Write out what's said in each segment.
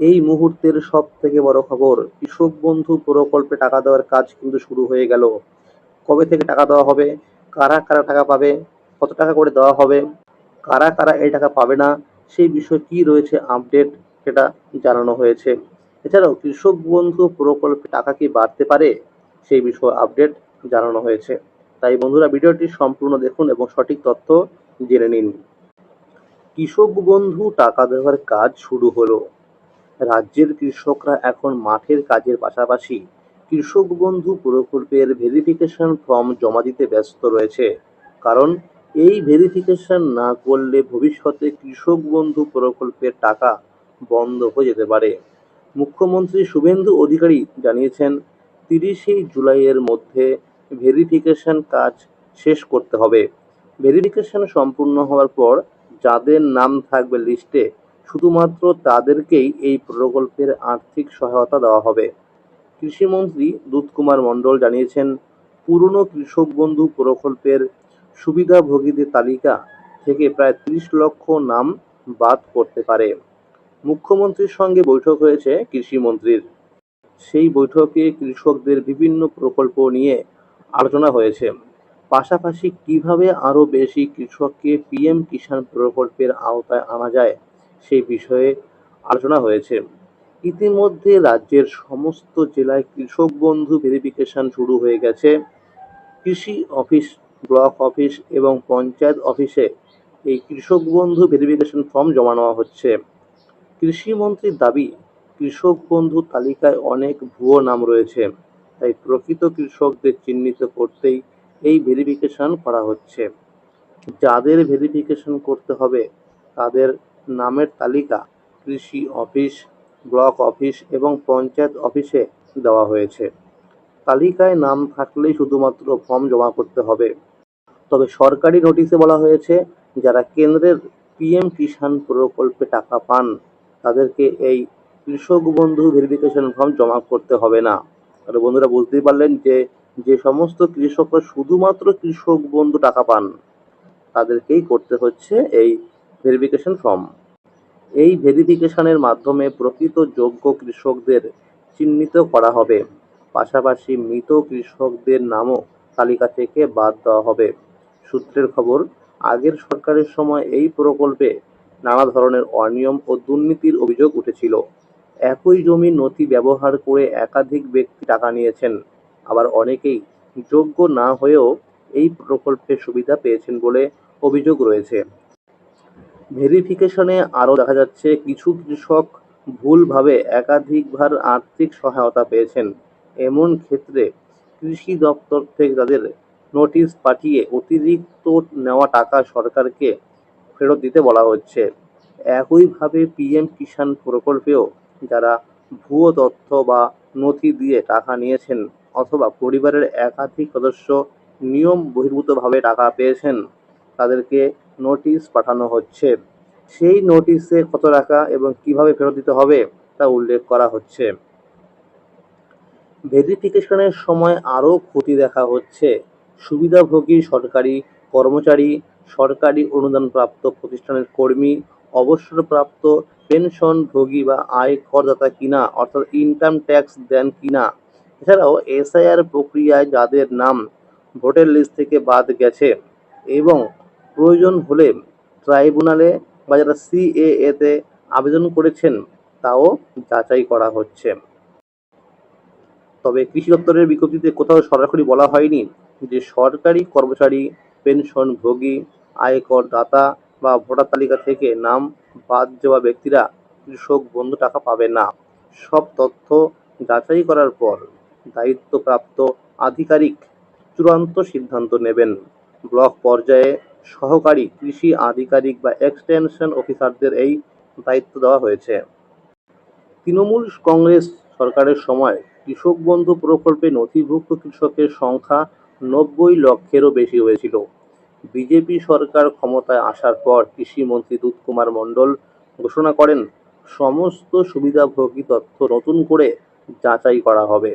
এই মুহূর্তের সব থেকে বড় খবর, কৃষক বন্ধু প্রকল্পে টাকা দেওয়ার কাজ কিন্তু শুরু হয়ে গেল। কবে থেকে টাকা দেওয়া হবে, কারা কারা টাকা পাবে, কত টাকা করে দেওয়া হবে, কারা কারা এই টাকা পাবে না, সেই বিষয়ে কি রয়েছে আপডেট, সেটা জানানো হয়েছে। এছাড়াও কৃষক বন্ধু প্রকল্পে টাকা কি বাড়তে পারে, সেই বিষয়ে আপডেট জানানো হয়েছে। তাই বন্ধুরা, ভিডিওটি সম্পূর্ণ দেখুন এবং সঠিক তথ্য জেনে নিন। কৃষক বন্ধু টাকা দেওয়ার কাজ শুরু হলো। রাজ্যের কৃষকরা এখন মাঠের কাজের পাশাপাশি কৃষক বন্ধু প্রকল্পের ভেরিফিকেশন ফর্ম জমা দিতে ব্যস্ত রয়েছে। কারণ এই ভেরিফিকেশন না করলে ভবিষ্যতে কৃষক বন্ধু প্রকল্পের টাকা বন্ধ হয়ে যেতে পারে। মুখ্যমন্ত্রী শুভেন্দু অধিকারী জানিয়েছেন, 30শে জুলাইয়ের মধ্যে ভেরিফিকেশন কাজ শেষ করতে হবে। ভেরিফিকেশন সম্পূর্ণ হওয়ার পর যাদের নাম থাকবে লিস্টে, শুধুমাত্র তাদেরকেই এই প্রকল্পের আর্থিক সহায়তা দেওয়া হবে। কৃষিমন্ত্রী দুধকুমার মণ্ডল জানিয়েছেন, পুরনো কৃষক বন্ধু প্রকল্পের সুবিধাভোগীদের তালিকা থেকে প্রায় 30 লক্ষ নাম বাদ পড়তে পারে। মুখ্যমন্ত্রীর সঙ্গে বৈঠক হয়েছে কৃষিমন্ত্রীর। সেই বৈঠকে কৃষকদের বিভিন্ন প্রকল্প নিয়ে আলোচনা হয়েছে। পাশাপাশি কিভাবে আরও বেশি কৃষককে পিএম কিষাণ প্রকল্পের আওতায় আনা যায়, সেই বিষয়ে আলোচনা হয়েছে। ইতিমধ্যে রাজ্যের সমস্ত জেলায় কৃষক বন্ধু ভেরিফিকেশন শুরু হয়ে গেছে। কৃষি অফিস, ব্লক অফিস এবং পঞ্চায়েত অফিসে এই কৃষক বন্ধু ভেরিফিকেশন ফর্ম জমা নেওয়া হচ্ছে। কৃষিমন্ত্রীর দাবি, কৃষক বন্ধু তালিকায় অনেক ভুয়ো নাম রয়েছে, তাই প্রকৃত কৃষকদের চিহ্নিত করতেই এই ভেরিফিকেশন করা হচ্ছে। যাদের ভেরিফিকেশন করতে হবে তাদের নামের তালিকা কৃষি অফিস, ব্লক অফিস এবং পঞ্চায়েত অফিসে দেওয়া হয়েছে। তালিকায় নাম থাকলেই শুধুমাত্র ফর্ম জমা করতে হবে। তবে সরকারি নোটিশে বলা হয়েছে, যারা কেন্দ্রের পিএম কিষাণ প্রকল্পে টাকা পান তাদেরকে এই কৃষক বন্ধু ভেরিফিকেশন ফর্ম জমা করতে হবে না। তাহলে বন্ধুরা, বুঝতেই পারলেন যে যে সমস্ত কৃষকরা শুধুমাত্র কৃষক বন্ধু টাকা পান তাদেরকেই করতে হচ্ছে এই ভেরিফিকেশন ফর্ম। এই ভেরিফিকেশনের মাধ্যমে প্রকৃত যোগ্য কৃষকদের চিহ্নিত করা হবে। পাশাপাশি মৃত কৃষকদের নামও তালিকা থেকে বাদ দেওয়া হবে। সূত্রের খবর, আগের সরকারের সময় এই প্রকল্পে নানা ধরনের অনিয়ম ও দুর্নীতির অভিযোগ উঠেছিল। একই জমির নথি ব্যবহার করে একাধিক ব্যক্তি টাকা নিয়েছেন। আবার অনেকেই যোগ্য না হয়েও এই প্রকল্পের সুবিধা পেয়েছেন বলে অভিযোগ রয়েছে। ভেরিফিকেশনে আরও দেখা যাচ্ছে, কিছু কৃষক ভুলভাবে একাধিকবার আর্থিক সহায়তা পেয়েছেন। এমন ক্ষেত্রে কৃষি দপ্তর থেকে তাদের নোটিশ পাঠিয়ে অতিরিক্ত নেওয়া টাকা সরকারকে ফেরত দিতে বলা হচ্ছে। একইভাবে পিএম কিষাণ প্রকল্পেও যারা ভুয়ো তথ্য বা নথি দিয়ে টাকা নিয়েছেন অথবা পরিবারের একাধিক সদস্য নিয়ম বহির্ভূতভাবে টাকা পেয়েছেন, তাদেরকে নোটিশ পাঠানো হচ্ছে। সেই নোটিশে কত টাকা এবং কিভাবে ফেরত দিতে হবে তা উল্লেখ করা হচ্ছে। ভেরিফিকেশনের সময় আরও ক্ষতি দেখা হচ্ছে। সুবিধাভোগী সরকারি কর্মচারী, সরকারি অনুদানপ্রাপ্ত প্রতিষ্ঠানের কর্মী, অবসরপ্রাপ্ত পেনশনভোগী বা আয়করদাতা কিনা, অর্থাৎ ইনকাম ট্যাক্স দেন কিনা। এছাড়াও এসআইআর প্রক্রিয়ায় যাদের নাম ভোটার লিস্ট থেকে বাদ গেছে এবং প্রয়োজন হলে ট্রাইব্যুনালে বা যারা সিএএতে আবেদন করেছেন তাও যাচাই করা হচ্ছে। তবে কৃষি দপ্তরের বিজ্ঞপ্তিতে কোথাও সরাসরি বলা হয়নি যে সরকারি কর্মচারী, পেনশনভোগী, আয়করদাতা বা ভোটার তালিকা থেকে নাম বাদ যাওয়া ব্যক্তিরা কৃষক বন্ধু টাকা পাবে না। সব তথ্য যাচাই করার পর দায়িত্বপ্রাপ্ত আধিকারিক চূড়ান্ত সিদ্ধান্ত নেবেন। ব্লক পর্যায়ে সহকারী কৃষি আধিকারিক বা এক্সটেনশন অফিসারদের এই দায়িত্ব দেওয়া হয়েছে। তৃণমূল কংগ্রেস সরকারের সময় কৃষক বন্ধু প্রকল্পে নথিভুক্ত কৃষকের সংখ্যা 90 লক্ষেরও বেশি হয়েছিল। বিজেপি সরকার ক্ষমতায় আসার পর কৃষিমন্ত্রী দুধকুমার মণ্ডল ঘোষণা করেন, সমস্ত সুবিধাভোগী তথ্য নতুন করে যাচাই করা হবে।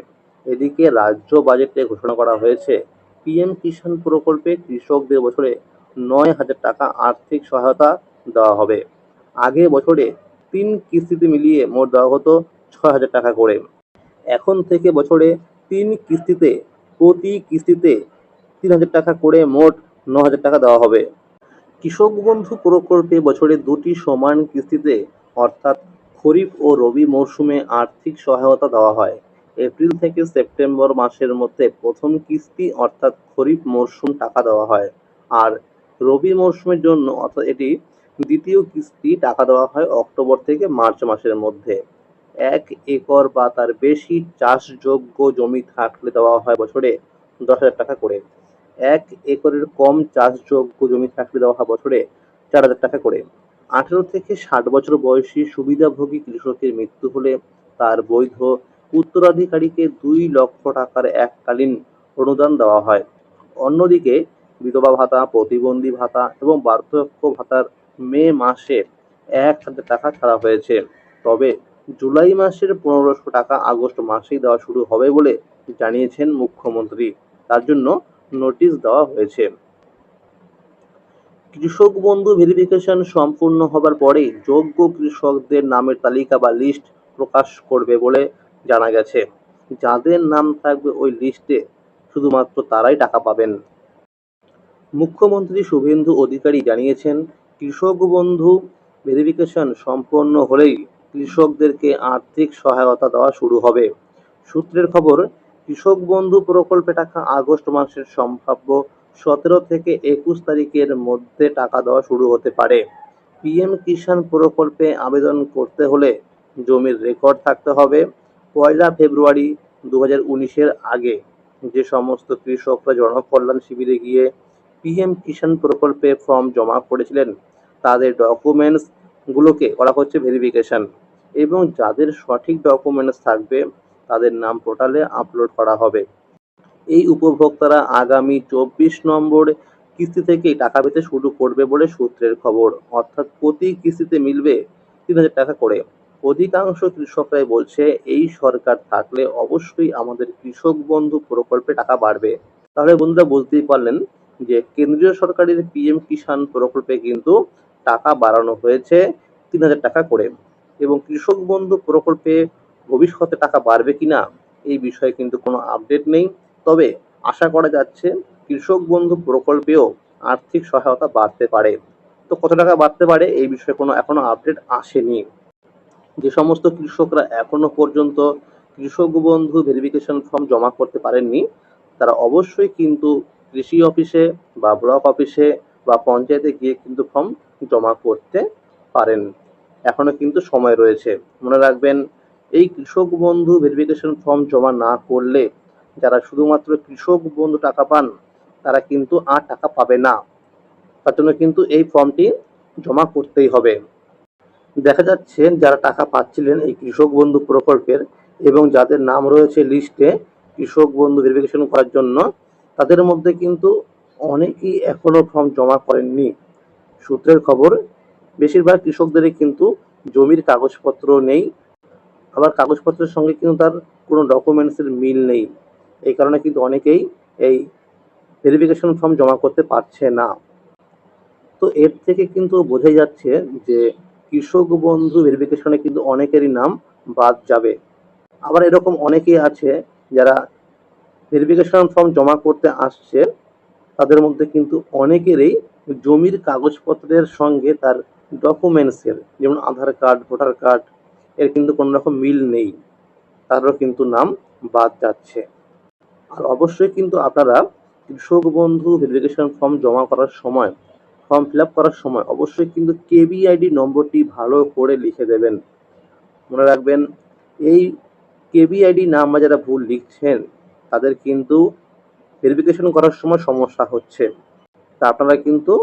এদিকে রাজ্য বাজেটে ঘোষণা করা হয়েছে, পিএম কিষাণ প্রকল্পে কৃষকদের বছরে 9,000 টাকা আর্থিক সহায়তা দেওয়া হবে। আগে বছরে 3 কিস্তিতে মিলিয়ে মোট দেওয়া হতো 6,000 টাকা করে। এখন থেকে বছরে 3 কিস্তিতে প্রতি কিস্তিতে 3,000 টাকা করে মোট 9,000 টাকা দেওয়া হবে। কৃষক বন্ধু প্রকল্পে বছরে 2টি সমান কিস্তিতে অর্থাৎ খরিফ ও রবি মরশুমে আর্থিক সহায়তা দেওয়া হয়। এপ্রিল থেকে সেপ্টেম্বর মাসের মধ্যে প্রথম কিস্তি অর্থাৎ খরিফ মরশুম টাকা দেওয়া হয়, আর রবি মরশুমের জন্য অর্থাৎ এটি দ্বিতীয় কিস্তি টাকা দেওয়া হয় অক্টোবর থেকে মার্চ মাসের মধ্যে। 1 একর বা তার বেশি চাষযোগ্য জমি থাকলে দেওয়া হয় বছরে 10,000 টাকা করে। 1 একরের কম চাষযোগ্য জমি থাকলে দেওয়া হয় বছরে 4,000 টাকা করে। 18 থেকে 60 বছর বয়সী সুবিধাভোগী কৃষকের মৃত্যু হলে তার বৈধ উত্তরাধিকারীকে 2 লক্ষ টাকার এককালীন অনুদান দেওয়া হয়। অন্যদিকে বিধবা ভাতা, প্রতিবন্ধী ভাতা এবং বার্ধক্য ভাতার মে মাসে 1,000 টাকা ছাড়া হয়েছে। তবে জুলাই মাসের 1,500 টাকা আগস্ট মাসেই দেওয়া শুরু হবে বলে জানিয়েছেন মুখ্যমন্ত্রী। তার জন্য নোটিশ দেওয়া হয়েছে। কৃষক বন্ধু ভেরিফিকেশন সম্পূর্ণ হবার পরেই যোগ্য কৃষকদের নামের তালিকা বা লিস্ট প্রকাশ করবে বলে জানা গেছে। যাদের নাম থাকবে ওই লিস্টে শুধুমাত্র তারাই টাকা পাবেন। মুখ্যমন্ত্রী শুভেন্দু অধিকারী জানিয়েছেন, কৃষক বন্ধু ভেরিফিকেশন সম্পন্ন হলেই কৃষকদেরকে আর্থিক সহায়তা দেওয়া শুরু হবে। সূত্রের খবর, কৃষক বন্ধু প্রকল্পে টাকা আগস্ট মাসের সম্ভাব্য 17 থেকে 21 তারিখের মধ্যে টাকা দেওয়া শুরু হতে পারে। পিএম কিষাণ প্রকল্পে আবেদন করতে হলে জমির রেকর্ড থাকতে হবে। 1 ফেব্রুয়ারি 2019-এর আগে যে সমস্ত কৃষকরা জনকল্যাণ শিবিরে গিয়ে পিএম কিষাণ প্রকল্পে ফর্ম জমা করেছিলেন তাদের ডকুমেন্টস গুলোকে করা হচ্ছে ভেরিফিকেশন, এবং যাদের সঠিক ডকুমেন্টস থাকবে তাদের নাম পোর্টালে আপলোড করা হবে। এই উপভোক্তারা আগামী 24 নম্বর কিস্তি থেকেই টাকা পেতে শুরু করবে বলে সূত্রের খবর। অর্থাৎ প্রতি কিস্তিতে মিলবে 3,000 টাকা করে। অধিকাংশ কৃষকরাই বলছে এই সরকার থাকলে অবশ্যই আমাদের কৃষক বন্ধু প্রকল্পে টাকা বাড়বে। তাহলে বন্ধুরা বুঝতেই পারলেন যে কেন্দ্রীয় সরকারের পিএম কিষাণ প্রকল্পে কিন্তু টাকা বাড়ানো হয়েছে 3,000 টাকা করে, এবং কৃষক বন্ধু প্রকল্পে ভবিষ্যতে টাকা বাড়বে কিনা এই বিষয়ে কিন্তু কোনো আপডেট নেই। তবে আশা করা যাচ্ছে কৃষক বন্ধু প্রকল্পেও আর্থিক সহায়তা বাড়তে পারে। তো কত টাকা বাড়তে পারে এই বিষয়ে কোনো এখনো আপডেট আসেনি। যে সমস্ত কৃষকরা এখনো পর্যন্ত কৃষক বন্ধু ভেরিফিকেশন ফর্ম জমা করতে পারেননি তারা অবশ্যই কিন্তু কৃষি অফিসে বা ব্লক অফিসে বা পঞ্চায়েতে গিয়ে কিন্তু ফর্ম জমা করতে পারেন। এখনো কিন্তু সময় রয়েছে। মনে রাখবেন, এই কৃষক বন্ধু ভেরিফিকেশন ফর্ম জমা না করলে যারা শুধুমাত্র কৃষক বন্ধু টাকা পান তারা কিন্তু আর টাকা পাবে না। তার জন্য কিন্তু এই ফর্মটি জমা করতেই হবে। দেখা যাচ্ছে যারা টাকা পাচ্ছিলেন এই কৃষক বন্ধু প্রকল্পের এবং যাদের নাম রয়েছে লিস্টে কৃষক বন্ধু ভেরিফিকেশন করার জন্য, তাদের মধ্যে কিন্তু অনেকেই এখনো ফর্ম জমা করেননি। সূত্রের খবর, বেশিরভাগ কৃষকদেরই কিন্তু জমির কাগজপত্র নেই, আবার কাগজপত্রের সঙ্গে কিন্তু তার কোনো ডকুমেন্টসের মিল নেই। এই কারণে কিন্তু অনেকেই এই ভেরিফিকেশন ফর্ম জমা করতে পারছে না। তো এর থেকে কিন্তু বোঝাই যাচ্ছে যে কৃষক বন্ধু ভেরিফিকেশনে কিন্তু অনেকেরই নাম বাদ যাবে। আবার এরকম অনেকেই আছে যারা ভেরিফিকেশন ফর্ম জমা করতে আসছে, তাদের মধ্যে কিন্তু অনেকেরই জমির কাগজপত্রের সঙ্গে তার ডকুমেন্টসের যেমন আধার কার্ড, ভোটার কার্ড এর কিন্তু কোনো রকম মিল নেই, তারও কিন্তু নাম বাদ যাচ্ছে। আর অবশ্যই কিন্তু আপনারা কৃষক বন্ধু ভেরিফিকেশন ফর্ম জমা করার সময়, ফর্ম ফিল আপ করার সময় অবশ্যই কিন্তু কেবিআইডি নম্বরটি ভালো করে লিখে দেবেন। মনে রাখবেন, এই কেবিআইডি নাম্বার যারা ভুল লিখছেন তাদের কিন্তু ভেরিফিকেশন করার সময় সমস্যা হচ্ছে। তা আপনারা কিন্তু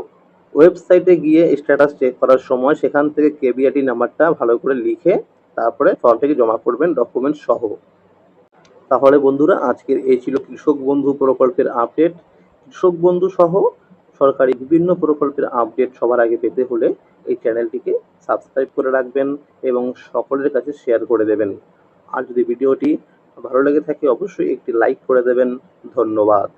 ওয়েবসাইটে গিয়ে স্ট্যাটাস চেক করার সময় সেখান থেকে কেবিআইডি নাম্বারটা ভালো করে লিখে তারপরে ফর্মটিকে জমা করবেন ডকুমেন্ট সহ। তাহলে বন্ধুরা আজকের এই ছিল কৃষক বন্ধু প্রকল্পের আপডেট। কৃষক বন্ধু সহ সরকারি বিভিন্ন প্রকল্পের আপডেট সবার আগে পেতে হলে এই চ্যানেলটিকে সাবস্ক্রাইব করে রাখবেন এবং সকলের কাছে শেয়ার করে দেবেন। আর যদি ভিডিওটি ভালো লেগে থাকে অবশ্যই একটি লাইক করে দেবেন। ধন্যবাদ।